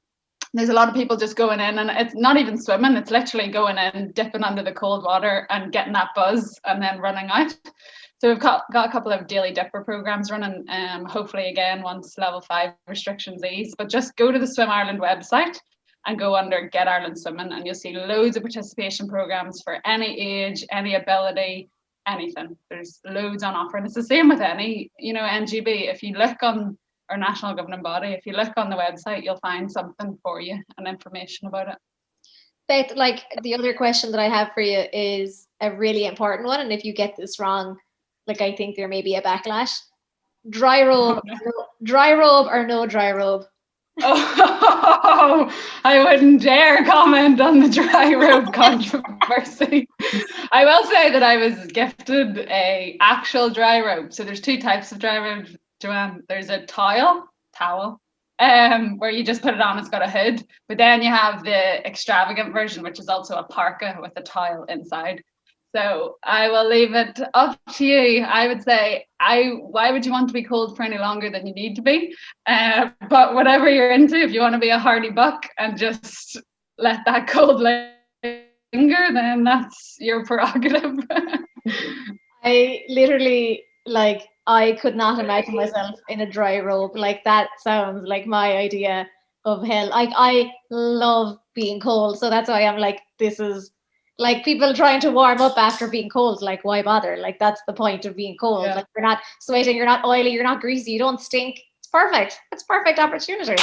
there's a lot of people just going in, and it's not even swimming, it's literally going in, dipping under the cold water and getting that buzz and then running out. So we've got a couple of daily dipper programs running, hopefully again once level 5 restrictions ease. But just go to the Swim Ireland website and go under Get Ireland Swimming, and you'll see loads of participation programs for any age, any ability, anything. There's loads on offer, and it's the same with any, NGB. If you look on our national governing body, if you look on the website, you'll find something for you and information about it. Beth, like the other question that I have for you is a really important one, and if you get this wrong, like I think there may be a backlash. Dry robe or no dry robe? Oh, I wouldn't dare comment on the dry robe controversy. I will say that I was gifted a actual dry robe. So there's 2 types of dry robes, Joanne. There's a towel, where you just put it on, it's got a hood. But then you have the extravagant version, which is also a parka with a towel inside. So I will leave it up to you. I would say, why would you want to be cold for any longer than you need to be? But whatever you're into, if you want to be a hardy buck and just let that cold linger, then that's your prerogative. I literally, I could not imagine myself in a dry robe. Like, that sounds like my idea of hell. I love being cold. So that's why I'm like, this is like people trying to warm up after being cold. Like, why bother? Like, that's the point of being cold. Yeah. Like, you're not sweating, you're not oily, you're not greasy, you don't stink. It's perfect. It's perfect opportunity.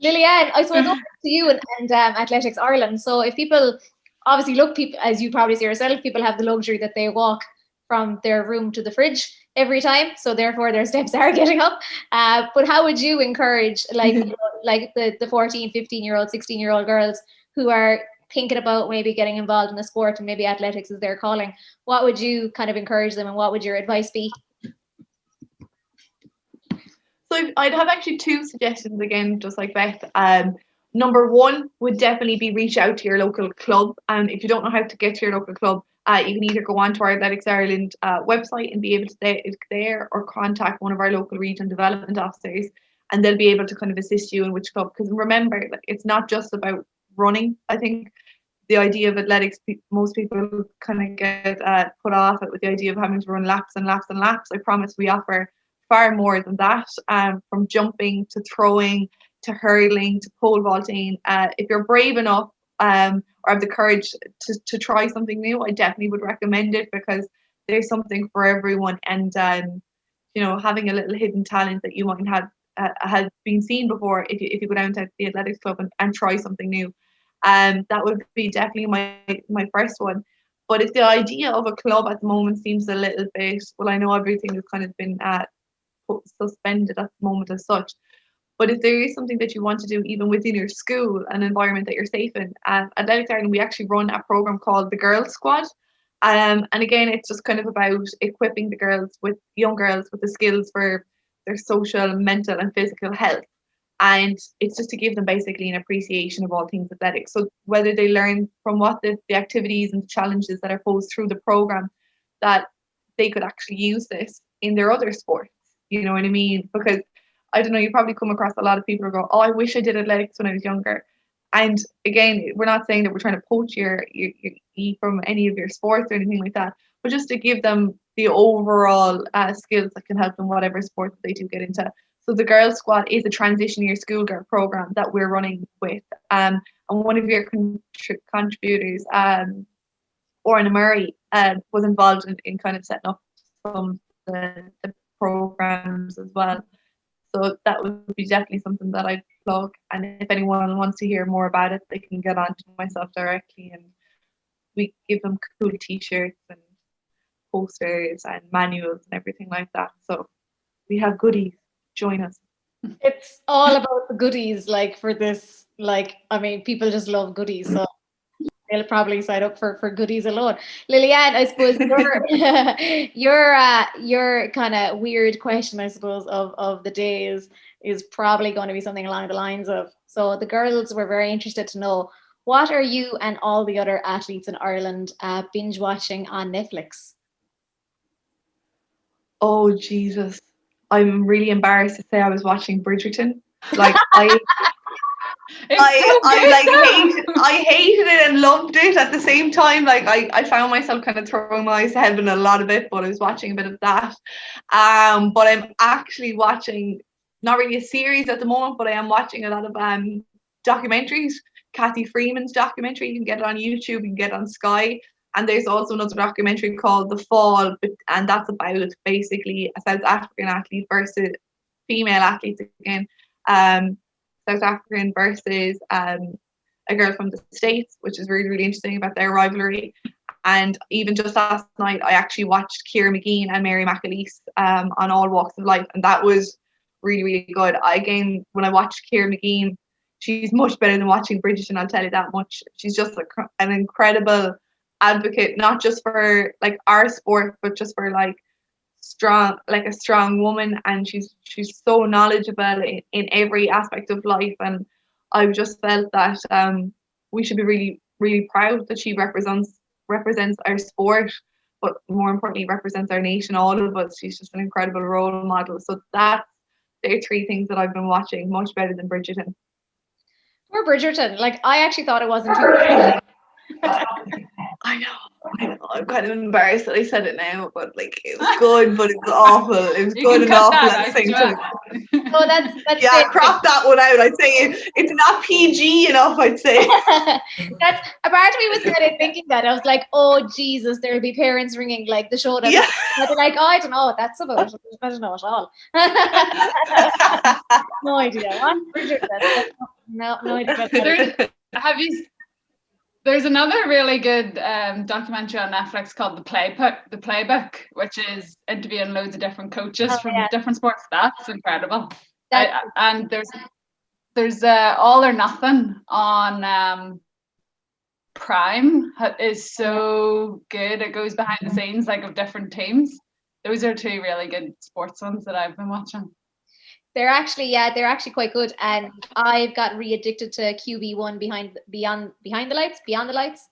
Lilly-Ann, I suppose over to you and Athletics Ireland. So if people obviously as you probably see yourself, people have the luxury that they walk from their room to the fridge every time, so therefore their steps are getting up. But how would you encourage like the 14, 15-year-old, 16-year-old girls who are thinking about maybe getting involved in a sport and maybe athletics is their calling, what would you kind of encourage them, and what would your advice be? So I'd have actually two suggestions again, just like Beth. Number one would definitely be reach out to your local club. And if you don't know how to get to your local club, you can either go onto our Athletics Ireland website and be able to stay there, or contact one of our local regional development officers, and they'll be able to kind of assist you in which club. Because remember, like, it's not just about running. I think the idea of athletics, most people kind of get put off it with the idea of having to run laps and laps and laps. I promise we offer far more than that, from jumping to throwing to hurling to pole vaulting. If you're brave enough or have the courage to try something new, I definitely would recommend it, because there's something for everyone. And you know, having a little hidden talent that you might have had been seen before, if you go down to the athletics club and try something new, that would be definitely my first one. But if the idea of a club at the moment seems a little bit, well, I know everything has kind of been suspended at the moment as such. But if there is something that you want to do, even within your school, an environment that you're safe in, at Athletics Ireland, we actually run a program called the Girls Squad. And again, it's just kind of about equipping the young girls with the skills for their social, mental, and physical health. And it's just to give them basically an appreciation of all things athletics. So whether they learn from what the activities and the challenges that are posed through the program, that they could actually use this in their other sports. You know what I mean? Because I don't know, you probably come across a lot of people who go, oh, I wish I did athletics when I was younger. And again, we're not saying that we're trying to poach your from any of your sports or anything like that, but just to give them the overall skills that can help them whatever sport that they do get into. So the Girls Squad is a transition year schoolgirl program that we're running with. And one of your contributors, Orna Murray, was involved in kind of setting up some of the programs as well. So that would be definitely something that I'd plug. And if anyone wants to hear more about it, they can get on to myself directly, and we give them cool t-shirts and posters and manuals and everything like that. So we have goodies. Join us. It's all about the goodies, like for this, like, I mean, people just love goodies, so they'll probably sign up for goodies alone. Lilly-Ann, I suppose your kind of weird question, I suppose, of the day is probably going to be something along the lines of, so the girls were very interested to know, what are you and all the other athletes in Ireland binge watching on Netflix? Oh, Jesus. I'm really embarrassed to say I was watching Bridgerton. Like I hated it and loved it at the same time. Like I found myself kind of throwing my eyes to heaven a lot of it, but I was watching a bit of that. But I'm actually watching not really a series at the moment, but I am watching a lot of documentaries. Kathy Freeman's documentary, you can get it on YouTube, you can get it on Sky. And there's also another documentary called The Fall, and that's about basically a South African athlete versus female athletes again. South African versus a girl from the States, which is really, really interesting about their rivalry. And even just last night, I actually watched Ciara Mageean and Mary McAleese on All Walks of Life, and that was really, really good. Again, when I watched Ciara Mageean, she's much better than watching Bridgerton, I'll tell you that much. She's just an incredible advocate, not just for like our sport, but just for like a strong woman, and she's so knowledgeable in every aspect of life. And I've just felt that we should be really, really proud that she represents our sport, but more importantly represents our nation, all of us. She's just an incredible role model. So there are three things that I've been watching, much better than Bridgerton. Or Bridgerton, like I actually thought it wasn't too bad. I know. I'm kind of embarrassed that I said it now, but like it was good, but it was awful. It was good and awful at the same time. Oh, that's yeah, crop that one out. I'd say it's not PG enough, I'd say. That's a part of me was kind of thinking that. I was like, oh Jesus, there'll be parents ringing like the show that I'd be like, oh, I don't know what that's about. I don't know at all. No idea. What? No idea. There's another really good documentary on Netflix called The Playbook, which is interviewing loads of different coaches from different sports. That's incredible. And there's All or Nothing on Prime is so good. It goes behind the scenes like of different teams. Those are two really good sports ones that I've been watching. They're actually quite good, and I've got re-addicted to QB1 Beyond the Lights.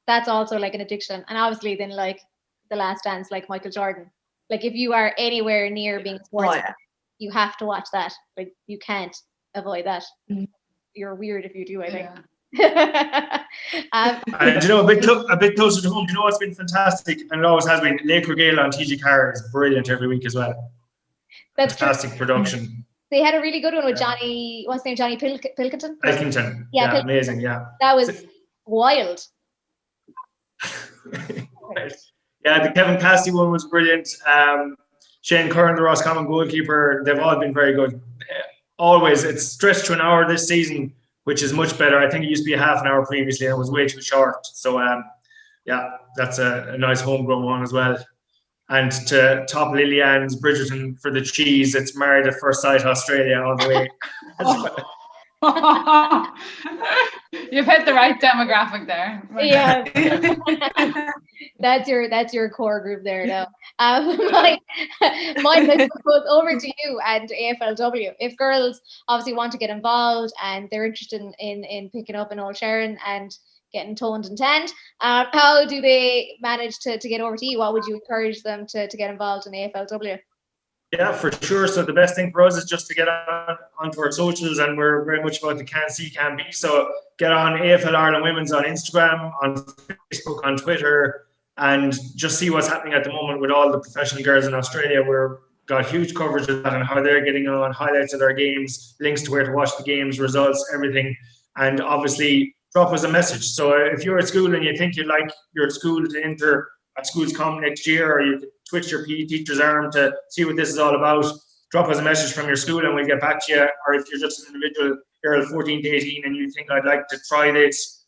That's also like an addiction, and obviously then like The Last Dance, like Michael Jordan. Like if you are anywhere near being a sports, you have to watch that. Like you can't avoid that. You're weird if you do, I think. And you know, a bit closer to home, you know what's been fantastic, and it always has been, Laker Gale on TG Carr is brilliant every week as well. That's fantastic true. Production. They had a really good one with Johnny, what's his name, Johnny Pilkington? Pilkington. Yeah, Pilkington. Amazing, yeah. That was wild. Yeah, the Kevin Cassidy one was brilliant. Shane Curran, the Roscommon goalkeeper, they've all been very good. Always, it's stretched to an hour this season, which is much better. I think it used to be a half an hour previously, and it was way too short. So, yeah, that's a nice homegrown one as well. And to top Lilly-Ann's Bridgerton for the cheese, it's Married at First Sight Australia all the way. You've hit the right demographic there. Yeah. That's your core group there now. Mike, let's go over to you and AFLW. If girls obviously want to get involved and they're interested in picking up an Old Sharon and getting toned and tanned, how do they manage to get over to you? What would you encourage them to get involved in AFLW? Yeah, for sure. So the best thing for us is just to get onto our socials, and we're very much about the can see, can be. So get on AFL Ireland Women's on Instagram, on Facebook, on Twitter, and just see what's happening at the moment with all the professional girls in Australia. We've got huge coverage of that and how they're getting on, highlights of their games, links to where to watch the games, results, everything. And obviously drop us a message. So if you're at school and you think you'd like your school to enter at Schools Com next year, or you could twitch your PE teacher's arm to see what this is all about, drop us a message from your school and we'll get back to you. Or if you're just an individual girl 14 to 18 and you think I'd like to try this,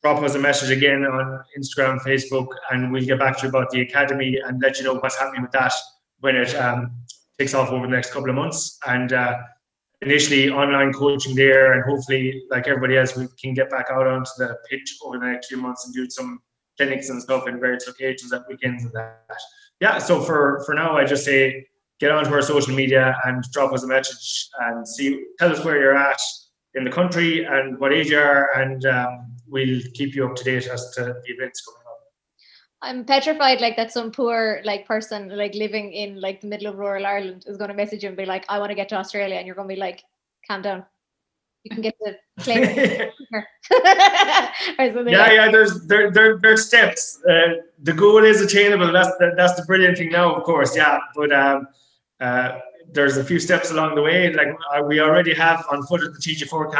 drop us a message again on Instagram, Facebook, and we'll get back to you about the academy and let you know what's happening with that when it takes off over the next couple of months. And initially online coaching there, and hopefully, like everybody else, we can get back out onto the pitch over the next few months and do some clinics and stuff in various locations at weekends and that. Yeah, so for now, I just say get onto our social media and drop us a message and tell us where you're at in the country and what age you are, and we'll keep you up to date as to the events coming up. I'm petrified that some poor person living in the middle of rural Ireland is going to message you and be like, I want to get to Australia, and you're going to be like, calm down. You can get the plane. Yeah. There's steps. The goal is attainable. That's the brilliant thing now, of course. Yeah, but there's a few steps along the way. We already have on foot at the TG4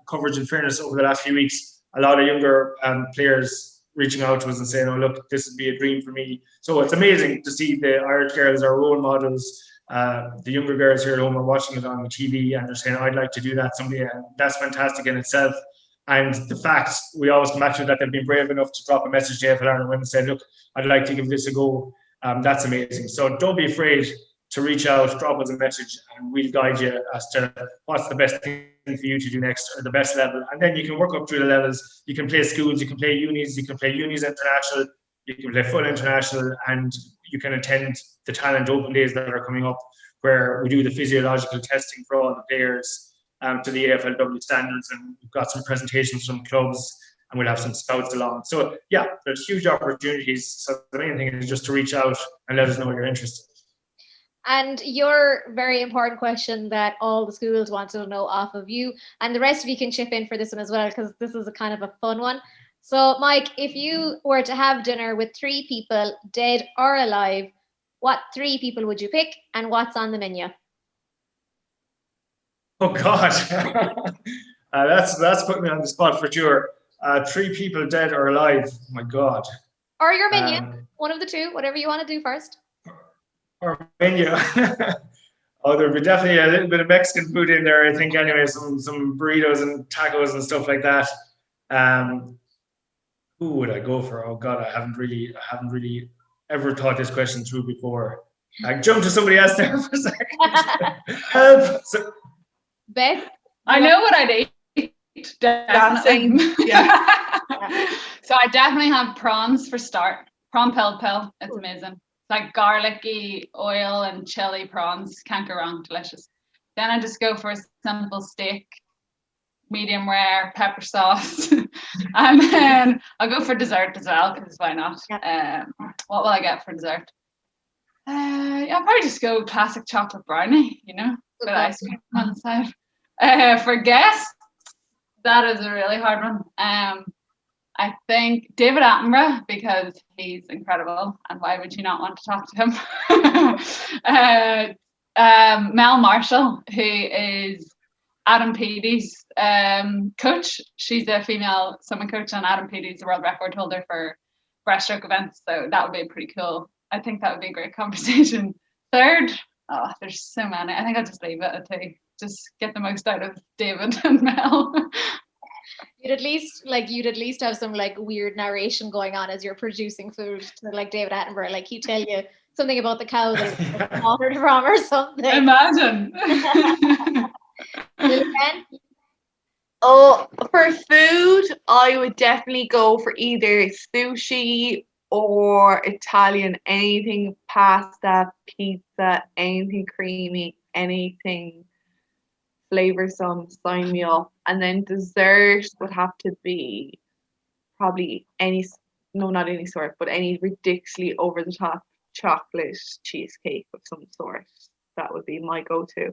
coverage. In fairness, over the last few weeks, a lot of younger players reaching out to us and saying, "Oh, look, this would be a dream for me." So it's amazing to see the Irish girls are role models. The younger girls here at home are watching it on the TV and they're saying, I'd like to do that someday, and that's fantastic in itself. And the fact we always come back to that they've been brave enough to drop a message to AFL Ireland Women and say, look, I'd like to give this a go. That's amazing. So don't be afraid to reach out, drop us a message, and we'll guide you as to what's the best thing for you to do next, or the best level. And then you can work up through the levels. You can play schools, you can play unis, you can play unis international, you can play full international, and you can attend the talent open days that are coming up, where we do the physiological testing for all the players to the AFLW standards, and we've got some presentations from clubs, and we'll have some scouts along. So yeah, there's huge opportunities. So the main thing is just to reach out and let us know you're interested. And your very important question that all the schools want to know off of you, and the rest of you can chip in for this one as well, because this is a kind of a fun one. So Mike, if you were to have dinner with 3 people, dead or alive, what 3 people would you pick, and what's on the menu? Oh God, that's putting me on the spot for sure. 3 people, dead or alive. Oh my God. Or your menu, one of the 2, whatever you want to do first. Or menu. Oh, there'd be definitely a little bit of Mexican food in there, I think. Anyway, some burritos and tacos and stuff like that. Who would I go for? Oh God, I haven't really ever thought this question through before. I jumped to somebody else there for a second. Beth? I know what I'd eat. Dancing. Yeah. So I definitely have prawns for start. Prawn pill. It's amazing. It's like garlicky oil and chili prawns. Can't go wrong. Delicious. Then I just go for a simple steak, medium rare, pepper sauce. And then I'll go for dessert as well, because why not? What will I get for dessert? I'll probably just go classic chocolate brownie, with ice cream on the side. For guests, that is a really hard one. I think David Attenborough, because he's incredible, and why would you not want to talk to him? Mel Marshall, who is Adam Peaty's coach. She's a female swimming coach, and Adam Peaty's the world record holder for breaststroke events, so that would be pretty cool. I think that would be a great conversation. Third, there's so many. I think I'll just leave it at two. Just get the most out of David and Mel. You'd at least have some like weird narration going on as you're producing food to like David Attenborough. Like he'd tell you something about the cow that was slaughtered from or something. Imagine. Lilly-Ann? Oh, for food, I would definitely go for either sushi or Italian. Anything pasta, pizza, anything creamy, anything flavoursome, sign me up. And then dessert would have to be probably not any sort, but any ridiculously over the top chocolate cheesecake of some sort. That would be my go-to.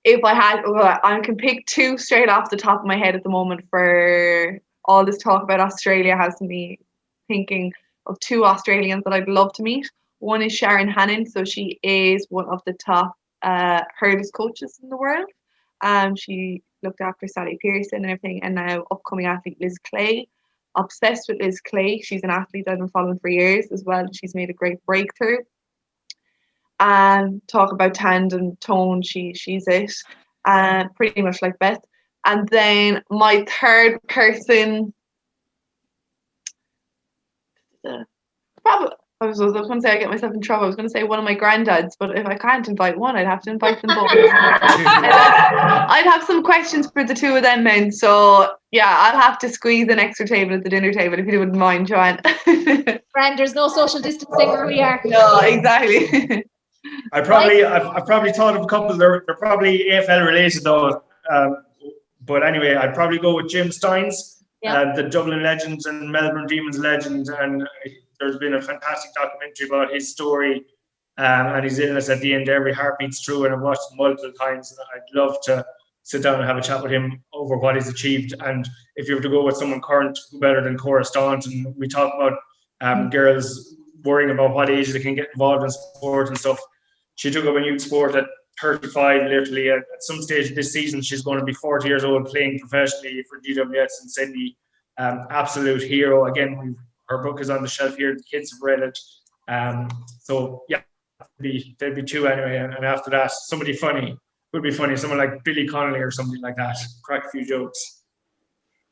If I can pick two straight off the top of my head at the moment. For all this talk about Australia has me thinking of two Australians that I'd love to meet. One is Sharon Hannon, so she is one of the top hurdles coaches in the world. She looked after Sally Pearson and everything, and now upcoming athlete Liz Clay. Obsessed with Liz Clay. She's an athlete I've been following for years as well. She's made a great breakthrough. And talk about tandem tone, she's it. Pretty much like Beth. And then my third person, probably, I was going to say I get myself in trouble. I was going to say one of my granddads, but if I can't invite one, I'd have to invite them both. I'd have some questions for the two of them then. So yeah, I'll have to squeeze an extra table at the dinner table if you wouldn't mind, Joanne. Friend, there's no social distancing where we are. No, exactly. I've probably thought of a couple. They're probably AFL related though. But anyway, I'd probably go with Jim Steins, the Dublin legend and Melbourne Demons legend, and there's been a fantastic documentary about his story and his illness at the end. Every heartbeat's true, and I've watched it multiple times. And I'd love to sit down and have a chat with him over what he's achieved. And if you were to go with someone current, who better than Cora Staunton? We talk about girls worrying about what age they can get involved in sport and stuff. She took up a youth sport at 35, literally. At some stage this season, she's going to be 40 years old, playing professionally for GWS in Sydney. Absolute hero. Again, her book is on the shelf here. The kids have read it. So yeah, there'd be two anyway. And after that, somebody funny. Would be funny. Someone like Billy Connolly or something like that. Crack a few jokes.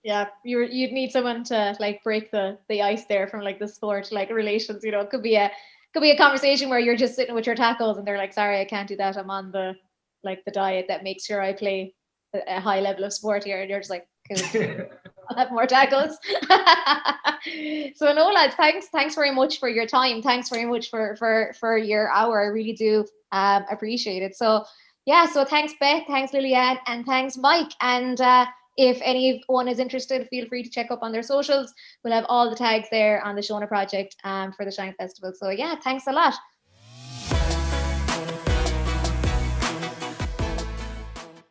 Yeah, you'd need someone to like break the ice there from like the sport like relations. It could be a conversation where you're just sitting with your tackles and they're like, sorry, I can't do that. I'm on the diet that makes sure I play a high level of sport here. And you're just like, cool. I'll have more tackles. So no, lads, thanks very much for your time. Thanks very much for your hour. I really do appreciate it. So yeah, so thanks Beth, thanks Lilly-Ann, and thanks Mike. And if anyone is interested, feel free to check up on their socials. We'll have all the tags there on the Shona project for the Shank Festival. So yeah, thanks a lot.